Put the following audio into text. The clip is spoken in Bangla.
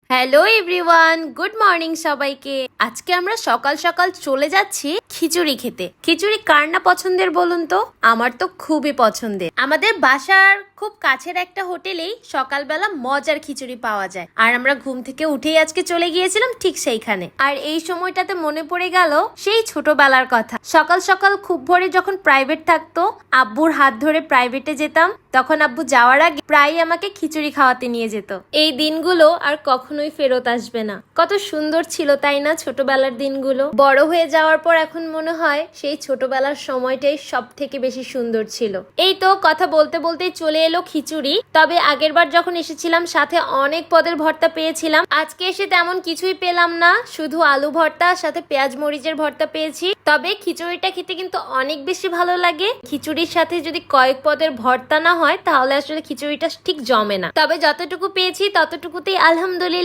হ্যালো এভরিওয়ান, গুড মর্নিং সবাইকে। আজকে আমরা সকাল সকাল চলে যাচ্ছি খিচুড়ি খেতে। খিচুড়ি কার না পছন্দের বলুন তো? আমার তো খুবই পছন্দের। আমাদের বাসার খুব কাছের একটা হোটেলেই সকালবেলা মজার খিচুড়ি পাওয়া যায়, আর আমরা ঘুম থেকে উঠেই আজকে চলে গিয়েছিলাম ঠিক সেইখানে। আর এই সময়টাতে মনে পড়ে গেল সেই ছোটবেলার কথা। সকাল সকাল খুব ভোরে যখন প্রাইভেট থাকতো, আব্বুর হাত ধরে প্রাইভেটে যেতাম, তখন আব্বু যাওয়ার আগে প্রায় আমাকে খিচুড়ি খাওয়াতে নিয়ে যেত। এই দিনগুলো আর কখনোই ফেরত আসবে না। কত সুন্দর ছিল তাই না ছোটবেলার দিনগুলো? বড় হয়ে যাওয়ার পর এখন মনে হয় সেই ছোটবেলার সময়টাই সব থেকে বেশি সুন্দর ছিল। এই তো কথা বলতে বলতেই চলে এলো খিচুড়ি। তবে আগের বার যখন এসেছিলাম সাথে অনেক পদের ভর্তা পেয়েছিলাম। আজকে এসে তেমন কিছুই পেলাম না, শুধু আলু ভর্তা সাথে পেঁয়াজ মরিচের ভর্তা পেয়েছি। তবে খিচুড়িটা খেতে কিন্তু অনেক বেশি ভালো লাগে। খিচুড়ির সাথে যদি কয়েক পদের ভর্তা না হয় তাহলে আসলে খিচুড়িটা ঠিক জমে না। তবে যতটুকু পেয়েছি ততটুকুতেই আলহামদুলিল্লাহ